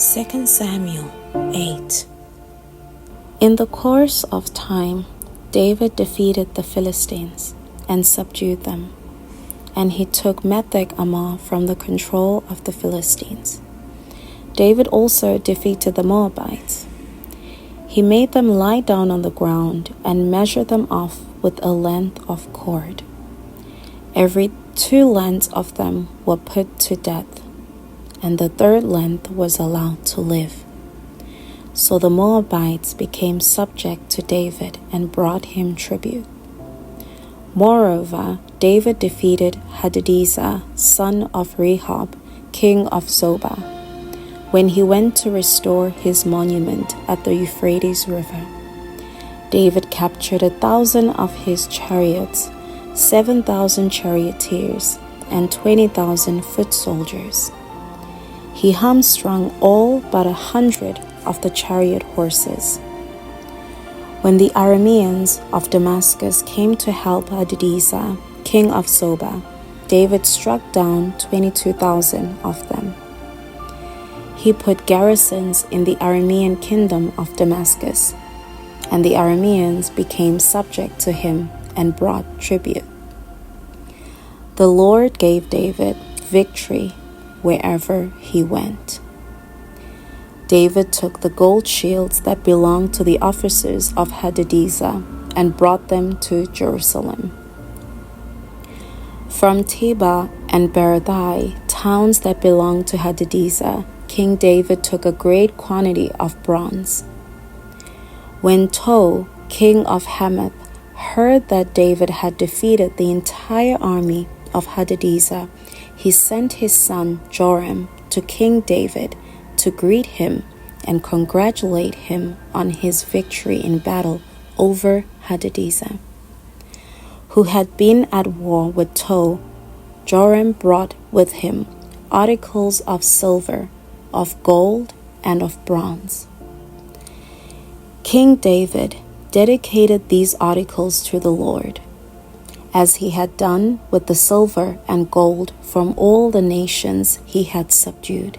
2 Samuel 8. In the course of time, David defeated the Philistines and subdued them, and he took Metheg-Ammah from the control of the Philistines. David also defeated the Moabites. He made them lie down on the ground and measured them off with a length of cord. Every 2 lengths of them were put to death, and the 3rd length was allowed to live. So the Moabites became subject to David and brought him tribute. Moreover, David defeated Hadadezer, son of Rehob, king of Zobah, when he went to restore his monument at the Euphrates River. David captured 1,000 of his chariots, 7,000 charioteers, and 20,000 foot soldiers. He hamstrung all but 100 of the chariot horses. When the Arameans of Damascus came to help Hadadezer, king of Zobah, David struck down 22,000 of them. He put garrisons in the Aramean kingdom of Damascus, and the Arameans became subject to him and brought tribute. The Lord gave David victory wherever he went. David took the gold shields that belonged to the officers of Hadadezer and brought them to Jerusalem. From Tebah and Berothai, towns that belonged to Hadadezer, King David took a great quantity of bronze. When Tou, king of Hamath, heard that David had defeated the entire army of Hadadezer, he sent his son Joram to King David to greet him and congratulate him on his victory in battle over Hadadezer, who had been at war with Tou. Joram brought with him articles of silver, of gold, and of bronze. King David dedicated these articles to the Lord, as he had done with the silver and gold from all the nations he had subdued: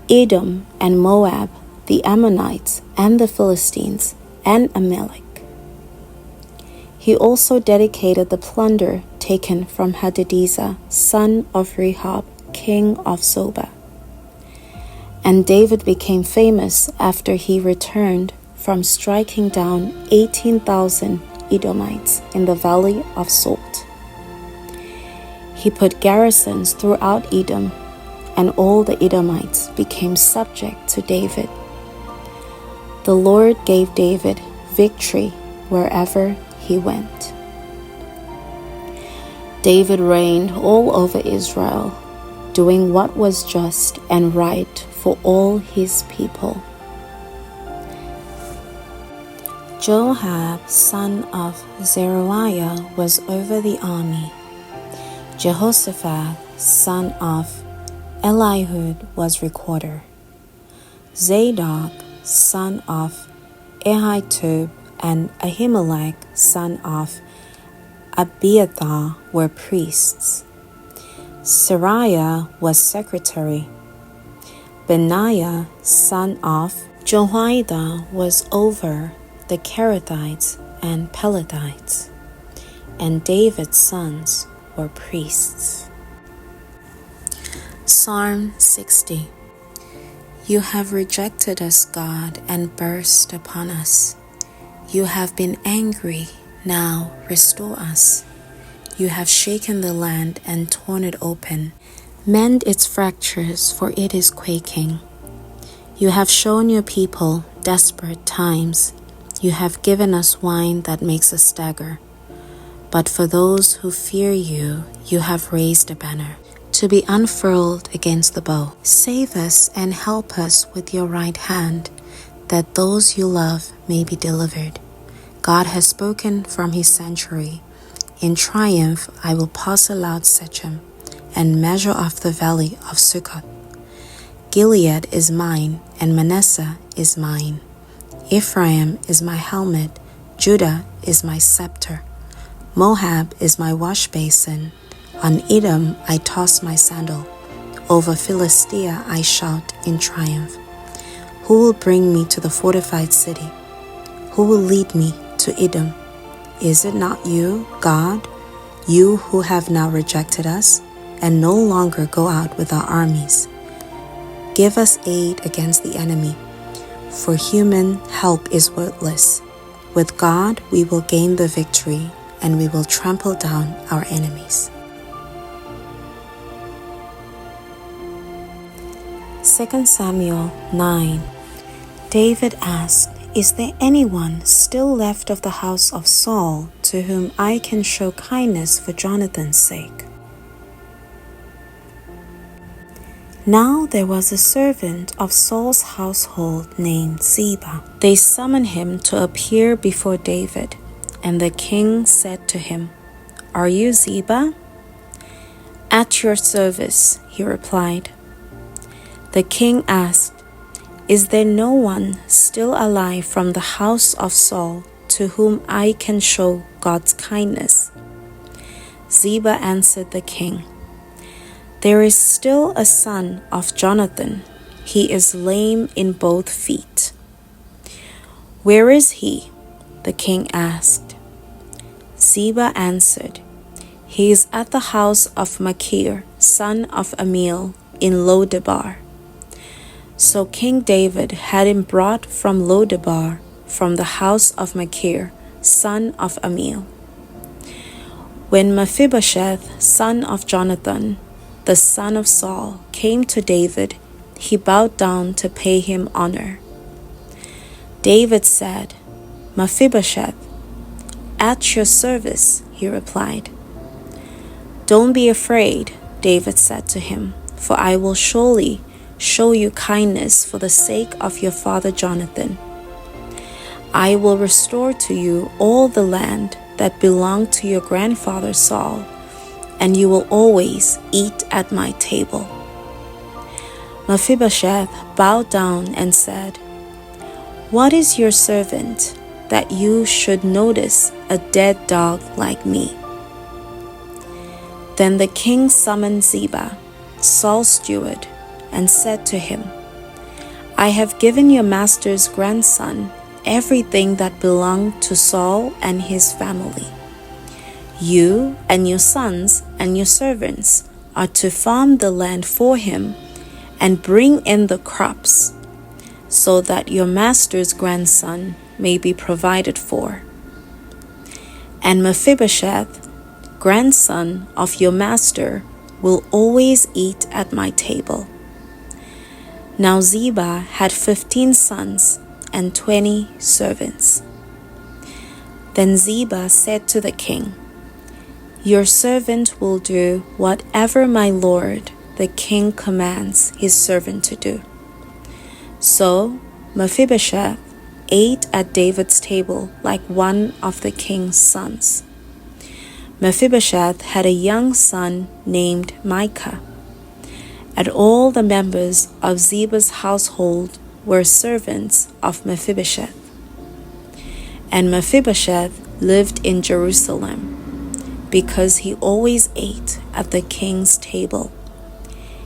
Edom and Moab, the Ammonites and the Philistines, and Amalek. He also dedicated the plunder taken from Hadadezer, son of Rehob, king of Zobah. And David became famous after he returned from striking down 18,000 Edomites in the valley of Salt. He put garrisons throughout Edom, and all the Edomites became subject to David. The Lord gave David victory wherever he went. David reigned all over Israel, doing what was just and right for all his people. Joab, son of Zeruiah, was over the army. Jehoshaphat, son of Elihud, was recorder. Zadok, son of Ahitub, and Ahimelech, son of Abiathar, were priests. Seraiah was secretary. Benaiah, son of Jehoiada, was over the Kerethites and Pelethites, and David's sons were priests. Psalm 60. You have rejected us, God, and burst upon us. You have been angry, now restore us. You have shaken the land and torn it open. Mend its fractures, for it is quaking. You have shown your people desperate times. You have given us wine that makes us stagger. But for those who fear you, you have raised a banner, to be unfurled against the bow. Save us and help us with your right hand, that those you love may be delivered. God has spoken from his sanctuary. In triumph I will pass aloud Shechem, and measure off the valley of Succoth. Gilead is mine, and Manasseh is mine. Ephraim is my helmet, Judah is my scepter. Moab is my wash basin. On Edom I toss my sandal. Over Philistia I shout in triumph. Who will bring me to the fortified city? Who will lead me to Edom? Is it not you, God, you who have now rejected us and no longer go out with our armies? Give us aid against the enemy, for human help is worthless. With God we will gain the victory, and we will trample down our enemies. 2 Samuel 9. David asked, "Is there anyone still left of the house of Saul to whom I can show kindness for Jonathan's sake?" Now there was a servant of Saul's household named Ziba. They summoned him to appear before David, and the king said to him, "Are you Ziba?" "At your service," he replied. The king asked, "Is there no one still alive from the house of Saul to whom I can show God's kindness?" Ziba answered the king, "There is still a son of Jonathan. He is lame in both feet." "Where is he?" the king asked. Ziba answered, "He is at the house of Machir, son of Amiel, in Lodebar." So King David had him brought from Lodebar, from the house of Machir, son of Amiel. When Mephibosheth, son of Jonathan, the son of Saul, came to David, he bowed down to pay him honor. David said, "Mephibosheth." "At your service," he replied. "Don't be afraid," David said to him, "for I will surely show you kindness for the sake of your father Jonathan. I will restore to you all the land that belonged to your grandfather Saul, and you will always eat at my table." Mephibosheth bowed down and said, "What is your servant that you should notice a dead dog like me?" Then the king summoned Ziba, Saul's steward, and said to him, "I have given your master's grandson everything that belonged to Saul and his family. You and your sons and your servants are to farm the land for him and bring in the crops, so that your master's grandson may be provided for. And Mephibosheth, grandson of your master, will always eat at my table." Now Ziba had 15 sons and 20 servants. Then Ziba said to the king, "Your servant will do whatever my lord, the king, commands his servant to do." So Mephibosheth ate at David's table like one of the king's sons. Mephibosheth had a young son named Micah, and all the members of Ziba's household were servants of Mephibosheth. And Mephibosheth lived in Jerusalem, because he always ate at the king's table.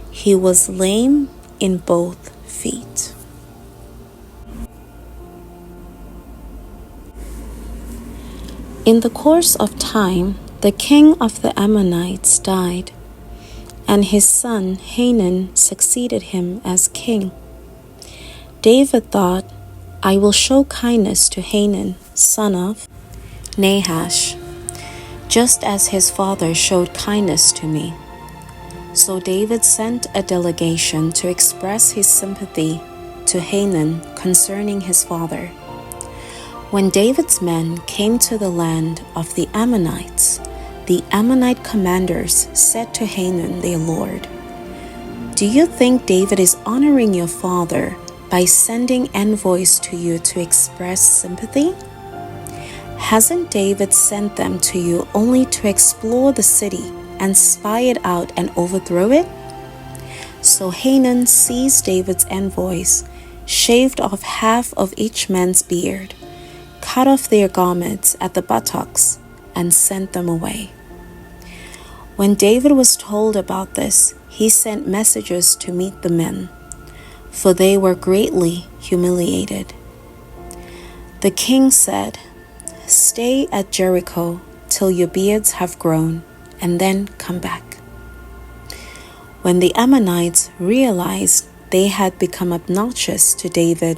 He was lame in both feet. In the course of time, the king of the Ammonites died, and his son Hanun succeeded him as king. David thought, "I will show kindness to Hanun, son of Nahash, just as his father showed kindness to me." So David sent a delegation to express his sympathy to Hanun concerning his father. When David's men came to the land of the Ammonites, the Ammonite commanders said to Hanun their lord, "Do you think David is honoring your father by sending envoys to you to express sympathy? Hasn't David sent them to you only to explore the city and spy it out and overthrow it?" So Hanun seized David's envoys, shaved off half of each man's beard, cut off their garments at the buttocks, and sent them away. When David was told about this, he sent messengers to meet the men, for they were greatly humiliated. The king said, "Stay at Jericho till your beards have grown, and then come back." When the Ammonites realized they had become obnoxious to David,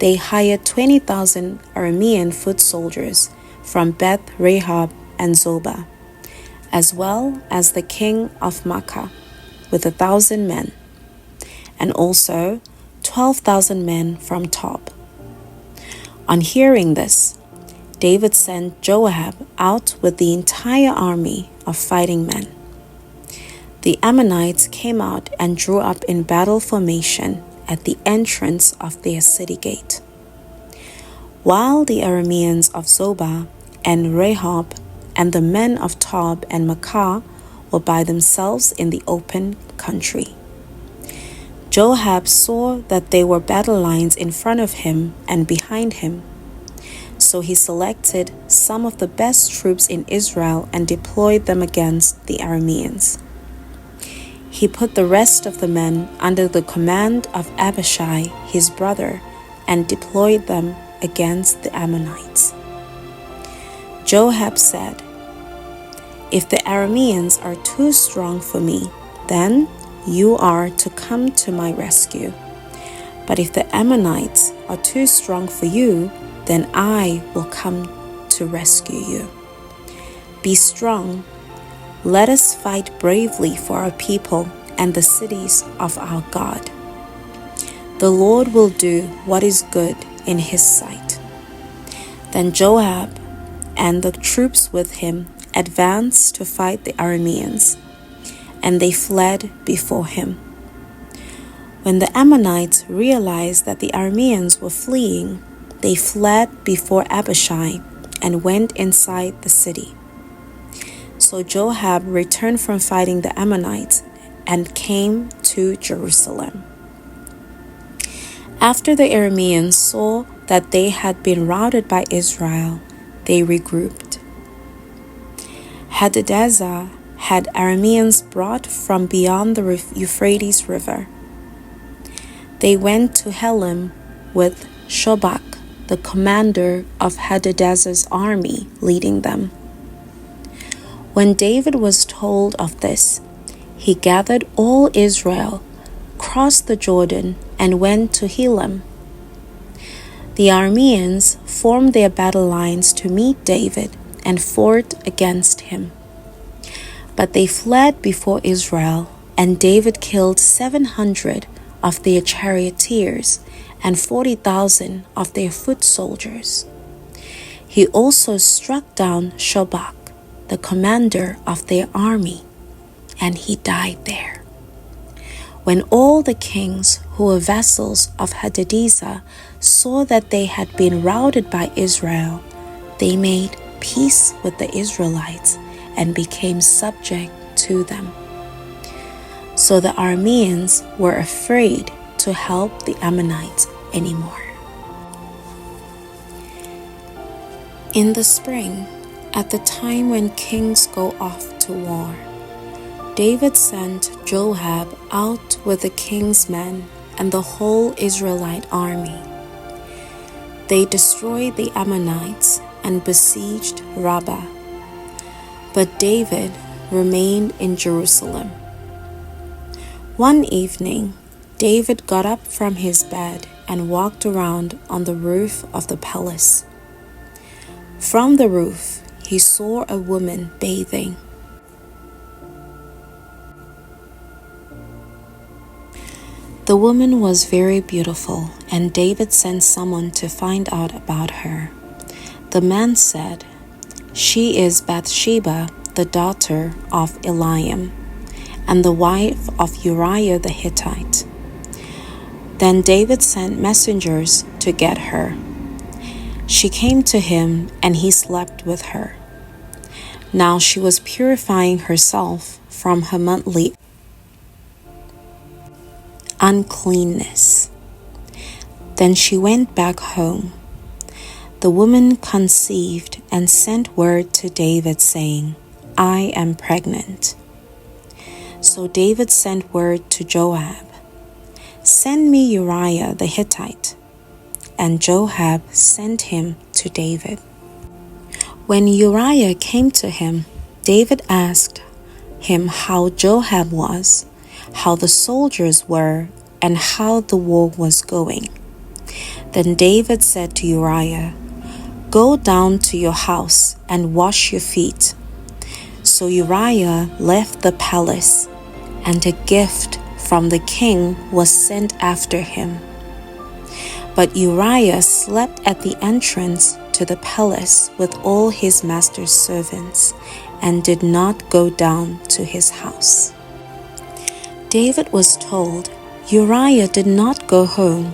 they hired 20,000 Aramean foot soldiers from Beth Rehob and Zobah, as well as the king of Makkah with 1,000 men, and also 12,000 men from Tob. On hearing this, David sent Joab out with the entire army of fighting men. The Ammonites came out and drew up in battle formation at the entrance of their city gate, while the Arameans of Zobah and Rehob and the men of Tob and Makkah were by themselves in the open country. Joab saw that there were battle lines in front of him and behind him, so he selected some of the best troops in Israel and deployed them against the Arameans. He put the rest of the men under the command of Abishai, his brother, and deployed them against the Ammonites. Joab said, "If the Arameans are too strong for me, then you are to come to my rescue. But if the Ammonites are too strong for you, then I will come to rescue you. Be strong. Let us fight bravely for our people and the cities of our God. The Lord will do what is good in his sight." Then Joab and the troops with him advanced to fight the Arameans, and they fled before him. When the Ammonites realized that the Arameans were fleeing, they fled before Abishai and went inside the city. So Joab returned from fighting the Ammonites and came to Jerusalem. After the Arameans saw that they had been routed by Israel, they regrouped. Hadadezer had Arameans brought from beyond the Euphrates River. They went to Helam with Shobak, the commander of Hadadezer's army, leading them. When David was told of this, he gathered all Israel, crossed the Jordan, and went to Helam. The Arameans formed their battle lines to meet David and fought against him. But they fled before Israel, and David killed 700 of their charioteers and 40,000 of their foot soldiers. He also struck down Shobak, the commander of their army, and he died there. When all the kings who were vassals of Hadadezer saw that they had been routed by Israel, they made peace with the Israelites and became subject to them. So the Arameans were afraid to help the Ammonites anymore. In the spring, at the time when kings go off to war, David sent Joab out with the king's men and the whole Israelite army. They destroyed the Ammonites and besieged Rabbah. But David remained in Jerusalem. One evening, David got up from his bed and walked around on the roof of the palace. From the roof, he saw a woman bathing. The woman was very beautiful, and David sent someone to find out about her. The man said, "She is Bathsheba, the daughter of Eliam, and the wife of Uriah the Hittite." Then David sent messengers to get her. She came to him, and he slept with her. Now she was purifying herself from her monthly uncleanness. Then she went back home. The woman conceived and sent word to David, saying, "I am pregnant." So David sent word to Joab, "Send me Uriah the Hittite." And Joab sent him to David. When Uriah came to him, David asked him how Joab was, how the soldiers were, and how the war was going. Then David said to Uriah, "Go down to your house and wash your feet." So Uriah left the palace, and a gift from the king was sent after him. But Uriah slept at the entrance to the palace with all his master's servants, and did not go down to his house. David was told Uriah did not go home,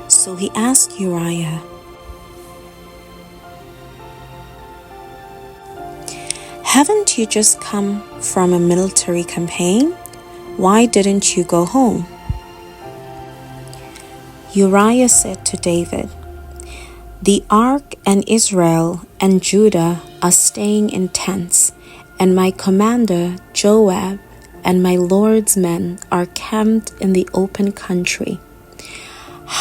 so he asked Uriah, "Haven't you just come from a military campaign? Why didn't you go home?" Uriah said to David, "The ark and Israel and Judah are staying in tents, and my commander Joab and my Lord's men are camped in the open country.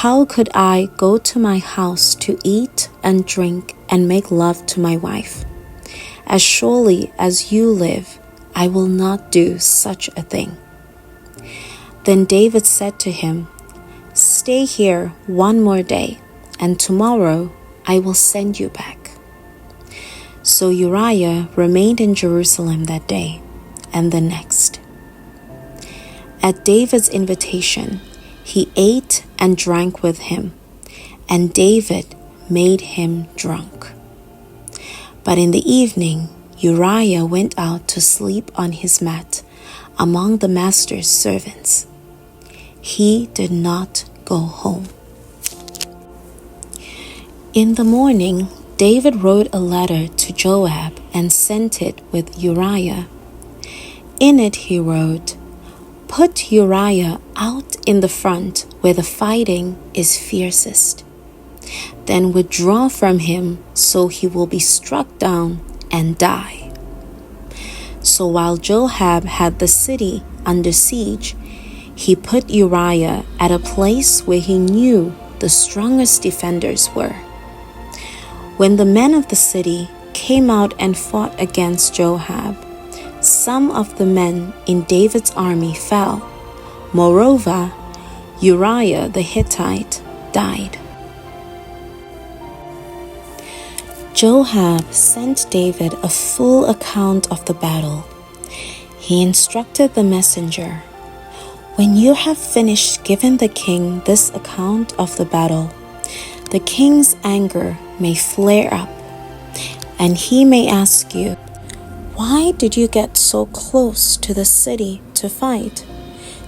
How could I go to my house to eat and drink and make love to my wife? As surely as you live, I will not do such a thing." Then David said to him, "Stay here one more day, and tomorrow I will send you back." So Uriah remained in Jerusalem that day and the next. At David's invitation, he ate and drank with him, and David made him drunk. But in the evening, Uriah went out to sleep on his mat among the master's servants. He did not go home. In the morning, David wrote a letter to Joab and sent it with Uriah. In it he wrote, "Put Uriah out in the front where the fighting is fiercest. Then withdraw from him so he will be struck down and die." So while Joab had the city under siege, he put Uriah at a place where he knew the strongest defenders were. When the men of the city came out and fought against Joab, some of the men in David's army fell. Moreover, Uriah the Hittite died. Joab sent David a full account of the battle. He instructed the messenger, "When you have finished giving the king this account of the battle, the king's anger may flare up, and he may ask you, 'Why did you get so close to the city to fight?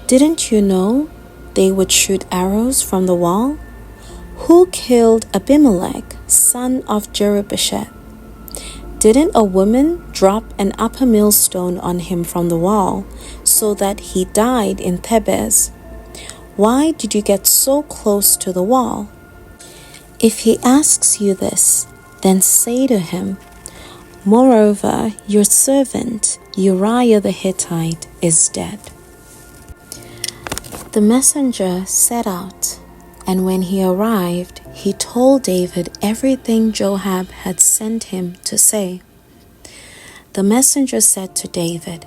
Didn't you know they would shoot arrows from the wall? Who killed Abimelech, son of Jerubbaal? Didn't a woman drop an upper millstone on him from the wall, so that he died in Thebez? Why did you get so close to the wall?' If he asks you this, then say to him, 'Moreover, your servant Uriah the Hittite is dead.'" The messenger set out, and when he arrived, he told David everything Joab had sent him to say. The messenger said to David,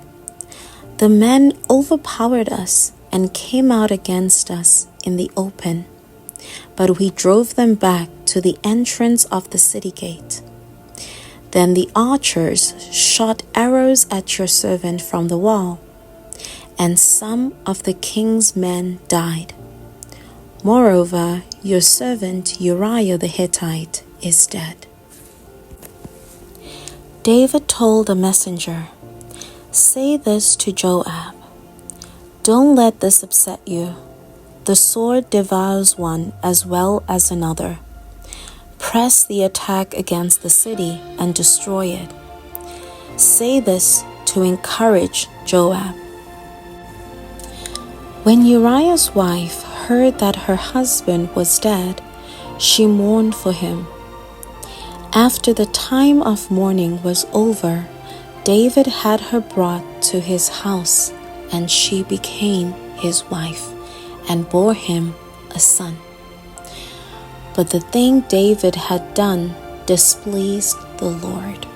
"The men overpowered us and came out against us in the open, but we drove them back to the entrance of the city gate. Then the archers shot arrows at your servant from the wall, and some of the king's men died. Moreover, your servant Uriah the Hittite is dead." David told the messenger, "Say this to Joab, 'Don't let this upset you. The sword devours one as well as another. Press the attack against the city and destroy it.' Say this to encourage Joab." When Uriah's wife heard that her husband was dead, she mourned for him. After the time of mourning was over, David had her brought to his house, and she became his wife and bore him a son. But the thing David had done displeased the Lord.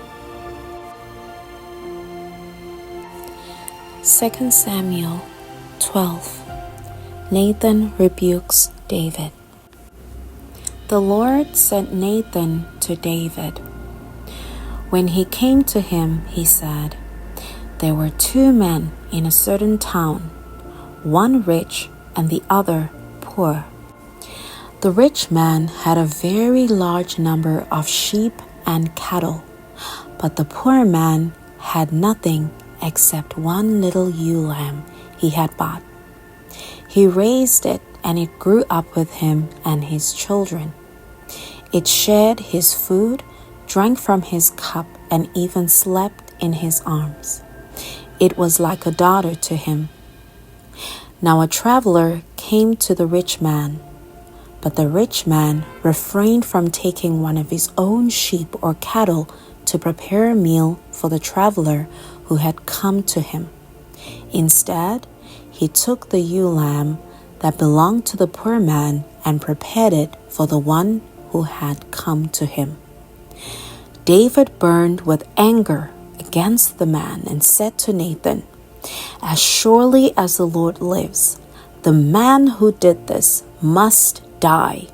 2 Samuel 12. Nathan rebukes David. The Lord sent Nathan to David. When he came to him, he said, "There were two men in a certain town, one rich and the other poor. The rich man had a very large number of sheep and cattle, but the poor man had nothing except one little ewe lamb he had bought. He raised it, and it grew up with him and his children. It shared his food, drank from his cup, and even slept in his arms. It was like a daughter to him. Now a traveler came to the rich man, but the rich man refrained from taking one of his own sheep or cattle to prepare a meal for the traveler who had come to him. Instead, he took the ewe lamb that belonged to the poor man and prepared it for the one who had come to him. David burned with anger against the man and said to Nathan, 'As surely as the Lord lives, the man who did this must die.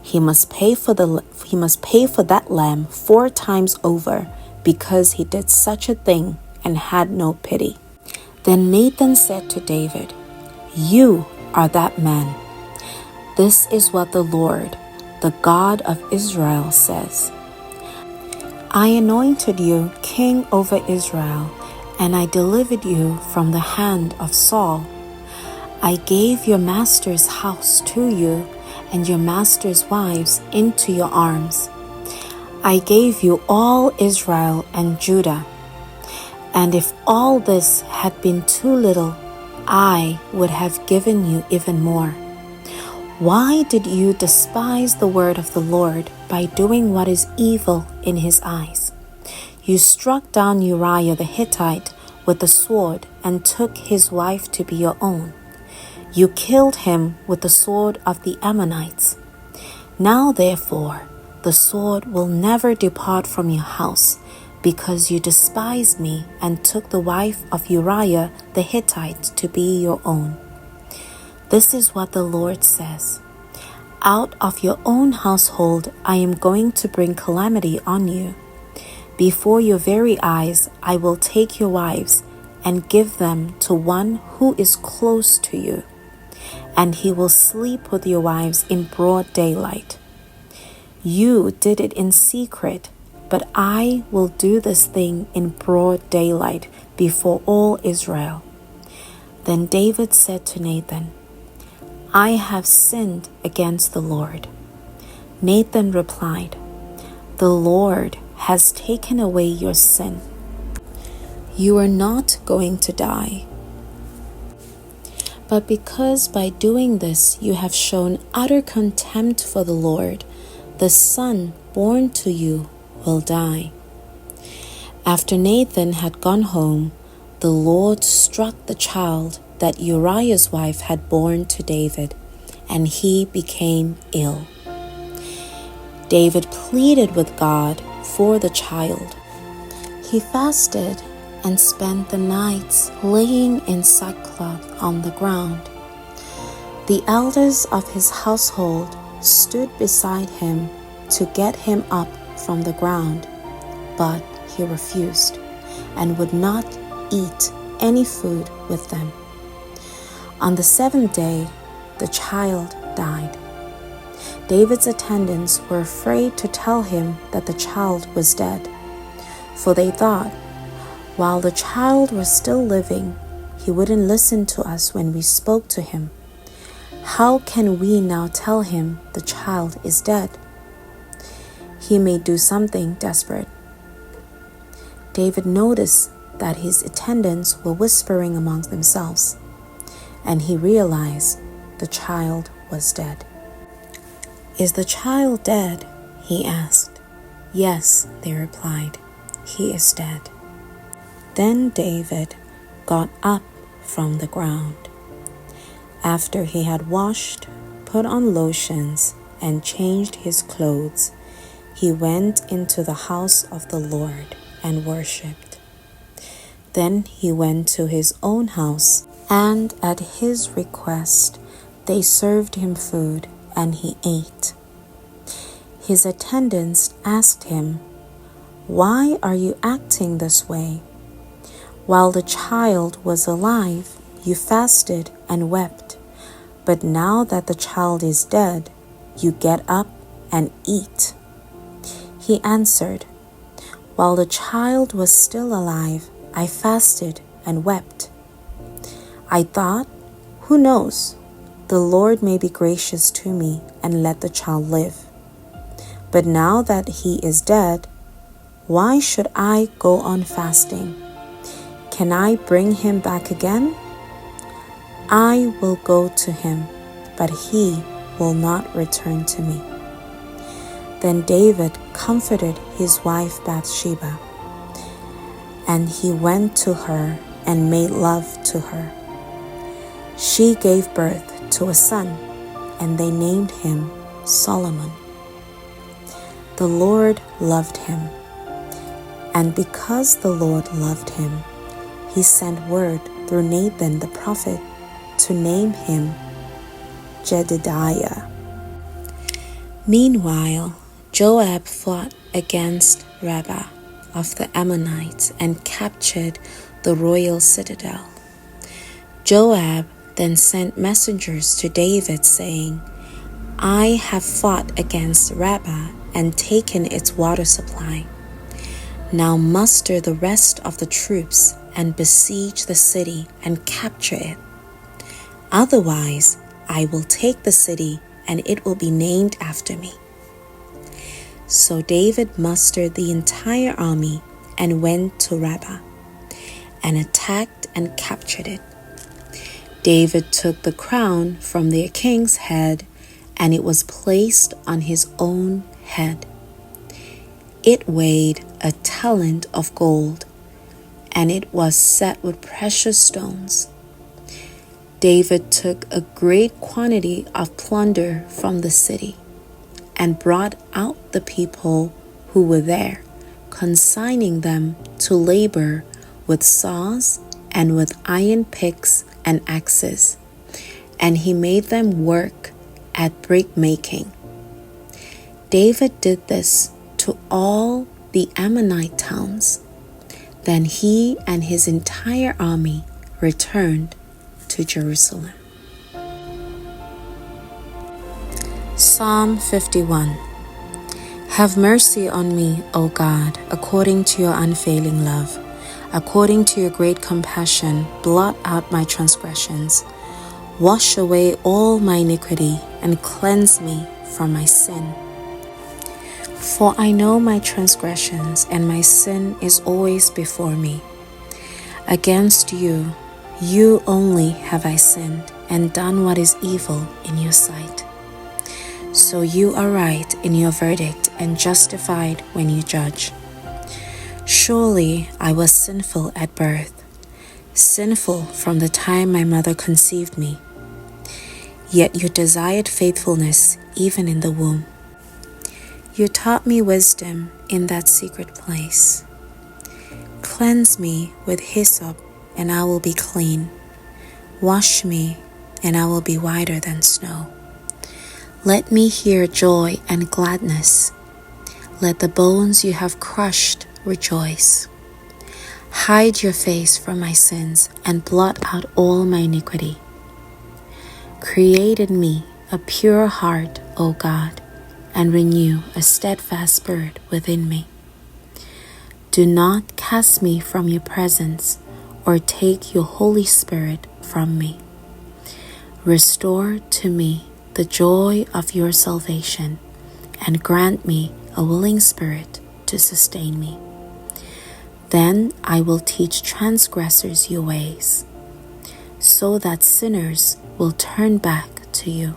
He must pay for that lamb 4 times over, because he did such a thing and had no pity.' Then Nathan said to David, 'You are that man. This is what the Lord, the God of Israel, says. I anointed you king over Israel, and I delivered you from the hand of Saul. I gave your master's house to you, and your master's wives into your arms. I gave you all Israel and Judah. And if all this had been too little, I would have given you even more. Why did you despise the word of the Lord by doing what is evil in his eyes? You struck down Uriah the Hittite with the sword and took his wife to be your own. You killed him with the sword of the Ammonites. Now therefore, the sword will never depart from your house, because you despised me and took the wife of Uriah the Hittite to be your own. This is what the Lord says. Out of your own household I am going to bring calamity on you. Before your very eyes I will take your wives and give them to one who is close to you, and he will sleep with your wives in broad daylight. You did it in secret, but I will do this thing in broad daylight before all Israel.' Then David said to Nathan, 'I have sinned against the Lord.' Nathan replied, 'The Lord has taken away your sin. You are not going to die. But because by doing this you have shown utter contempt for the Lord, the son born to you will die.' After Nathan had gone home, the Lord struck the child that Uriah's wife had borne to David, and he became ill. David pleaded with God for the child. He fasted and spent the nights laying in sackcloth on the ground. The elders of his household stood beside him to get him up from the ground, but he refused and would not eat any food with them. On the 7th day, the child died. David's attendants were afraid to tell him that the child was dead, for they thought, while the child was still living, he wouldn't listen to us when we spoke to him. How can we now tell him the child is dead? He may do something desperate. David noticed that his attendants were whispering among themselves, and he realized the child was dead. 'Is the child dead?' he asked. 'Yes,' they replied, 'he is dead.' Then David got up from the ground. After he had washed, put on lotions, and changed his clothes, he went into the house of the Lord and worshipped. Then he went to his own house, and at his request they served him food, and he ate. His attendants asked him, "Why are you acting this way? While the child was alive, you fasted and wept, but now that the child is dead, you get up and eat." He answered, "While the child was still alive, I fasted and wept. I thought, who knows, the Lord may be gracious to me and let the child live. But now that he is dead, why should I go on fasting? Can I bring him back again? I will go to him, but he will not return to me." Then David comforted his wife Bathsheba, and he went to her and made love to her. She gave birth to a son, and they named him Solomon. The Lord loved him, and because the Lord loved him, he sent word through Nathan the prophet to name him Jedidiah. Meanwhile, Joab fought against Rabbah of the Ammonites and captured the royal citadel. Joab then sent messengers to David saying, "I have fought against Rabbah and taken its water supply. Now muster the rest of the troops and besiege the city and capture it. Otherwise, I will take the city and it will be named after me." So David mustered the entire army and went to Rabbah and attacked and captured it. David took the crown from their king's head, and it was placed on his own head. It weighed a talent of gold, and it was set with precious stones. David took a great quantity of plunder from the city and brought out the people who were there, consigning them to labor with saws and with iron picks and axes, and he made them work at brick making. David did this to all the Ammonite towns. Then he and his entire army returned to Jerusalem. Psalm 51. Have mercy on me, O God, according to your unfailing love. According to your great compassion, blot out my transgressions. Wash away all my iniquity and cleanse me from my sin. For I know my transgressions, and my sin is always before me. Against you, you only have I sinned and done what is evil in your sight. So you are right in your verdict and justified when you judge. Surely I was sinful at birth, sinful from the time my mother conceived me. Yet you desired faithfulness even in the womb. You taught me wisdom in that secret place. Cleanse me with hyssop, and I will be clean. Wash me, and I will be whiter than snow. Let me hear joy and gladness. Let the bones you have crushed rejoice. Hide your face from my sins and blot out all my iniquity. Create in me a pure heart, O God, and renew a steadfast spirit within me. Do not cast me from your presence or take your Holy Spirit from me. Restore to me the joy of your salvation and grant me a willing spirit to sustain me. Then I will teach transgressors your ways, so that sinners will turn back to you.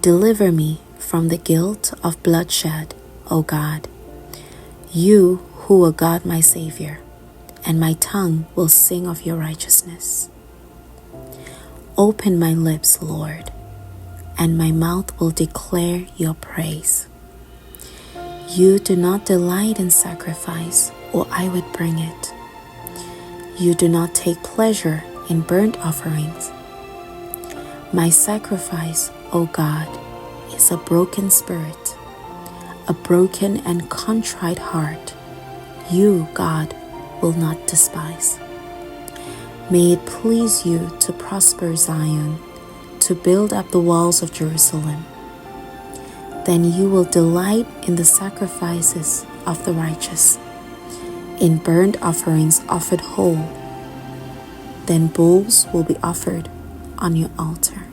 Deliver me from the guilt of bloodshed, O God, you who are God my Savior, and my tongue will sing of your righteousness. Open my lips, Lord, and my mouth will declare your praise. You do not delight in sacrifice, or I would bring it. You do not take pleasure in burnt offerings. My sacrifice, O God, is a broken spirit, a broken and contrite heart. You, God, will not despise. May it please you to prosper Zion, to build up the walls of Jerusalem. Then you will delight in the sacrifices of the righteous, in burnt offerings offered whole. Then bulls will be offered on your altar.